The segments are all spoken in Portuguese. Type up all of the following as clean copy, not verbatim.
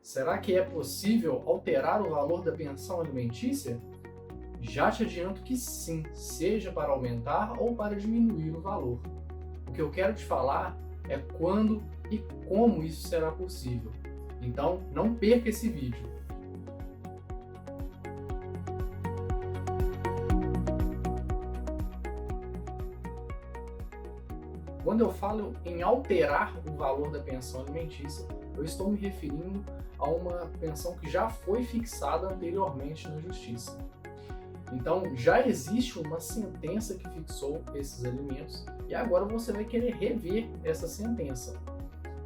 Será que é possível alterar o valor da pensão alimentícia? Já te adianto que sim, seja para aumentar ou para diminuir o valor. O que eu quero te falar é quando e como isso será possível. Então, não perca esse vídeo. Quando eu falo em alterar o valor da pensão alimentícia, eu estou me referindo a uma pensão que já foi fixada anteriormente na Justiça. Então, já existe uma sentença que fixou esses alimentos e agora você vai querer rever essa sentença.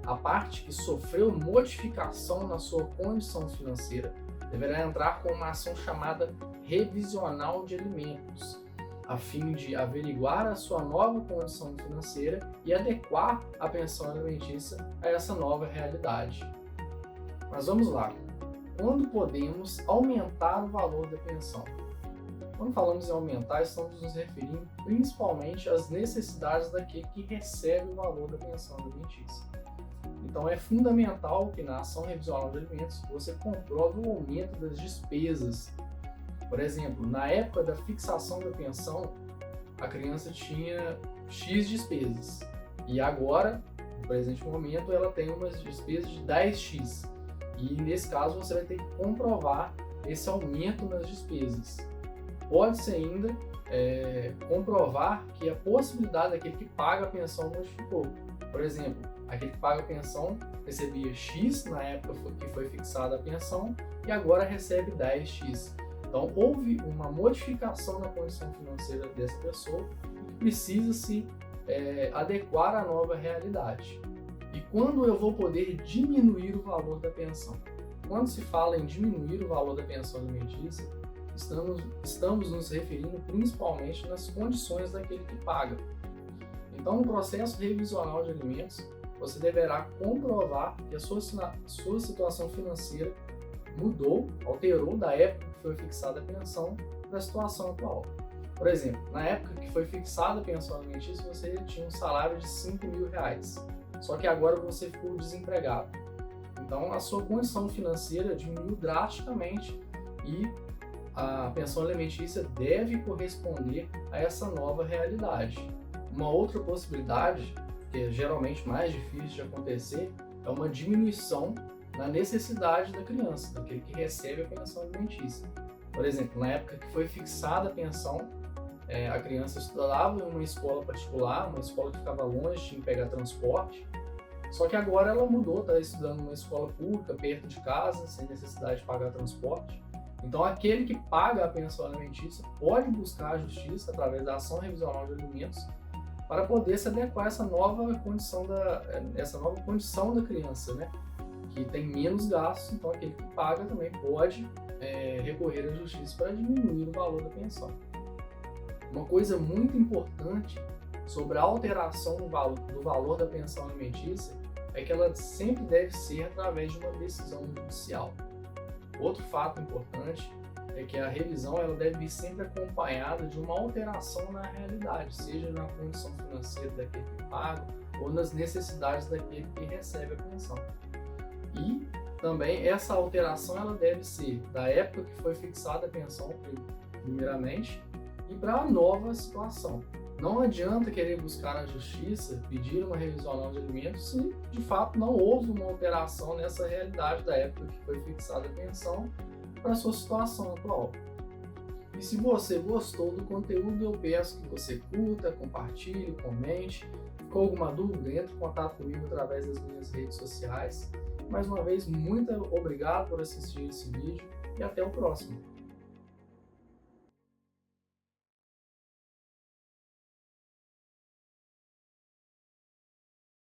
A parte que sofreu modificação na sua condição financeira deverá entrar com uma ação chamada revisional de alimentos, a fim de averiguar a sua nova condição financeira e adequar a pensão alimentícia a essa nova realidade. Mas vamos lá. Quando podemos aumentar o valor da pensão? Quando falamos em aumentar, estamos nos referindo principalmente às necessidades daquele que recebe o valor da pensão alimentícia. Então é fundamental que na ação revisional de alimentos você comprove o aumento das despesas. Por exemplo, na época da fixação da pensão, a criança tinha X despesas e agora, no presente momento, ela tem umas despesas de 10x. E nesse caso você vai ter que comprovar esse aumento nas despesas. Pode-se ainda comprovar que a possibilidade daquele que paga a pensão modificou. Por exemplo, aquele que paga a pensão recebia X na época que foi fixada a pensão e agora recebe 10x. Então, houve uma modificação na condição financeira dessa pessoa que precisa se adequar à nova realidade. E quando eu vou poder diminuir o valor da pensão? Quando se fala em diminuir o valor da pensão alimentícia, estamos nos referindo principalmente nas condições daquele que paga. Então, no processo revisional de alimentos, você deverá comprovar que a sua situação financeira mudou, alterou da época que foi fixada a pensão para a situação atual. Por exemplo, na época que foi fixada a pensão alimentícia, você tinha um salário de R$5.000, só que agora você ficou desempregado. Então, a sua condição financeira diminuiu drasticamente e a pensão alimentícia deve corresponder a essa nova realidade. Uma outra possibilidade, que é geralmente mais difícil de acontecer, é uma diminuição na necessidade da criança, daquele que recebe a pensão alimentícia. Por exemplo, na época que foi fixada a pensão, a criança estudava em uma escola particular, uma escola que ficava longe, tinha que pegar transporte, só que agora ela mudou, está estudando numa escola pública, perto de casa, sem necessidade de pagar transporte. Então, aquele que paga a pensão alimentícia pode buscar a justiça através da ação revisional de alimentos para poder se adequar a essa nova condição da criança, né? Que tem menos gastos, então aquele que paga também pode recorrer à justiça para diminuir o valor da pensão. Uma coisa muito importante sobre a alteração do valor da pensão alimentícia é que ela sempre deve ser através de uma decisão judicial. Outro fato importante é que a revisão ela deve vir sempre acompanhada de uma alteração na realidade, seja na condição financeira daquele que paga ou nas necessidades daquele que recebe a pensão. E também essa alteração ela deve ser da época que foi fixada a pensão, primeiramente, e para a nova situação. Não adianta querer buscar na justiça, pedir uma revisional de alimentos, se de fato não houve uma alteração nessa realidade da época que foi fixada a pensão para a sua situação atual. E se você gostou do conteúdo, eu peço que você curta, compartilhe, comente. Ficou alguma dúvida? Entre em contato comigo através das minhas redes sociais. Mais uma vez, muito obrigado por assistir esse vídeo e até o próximo.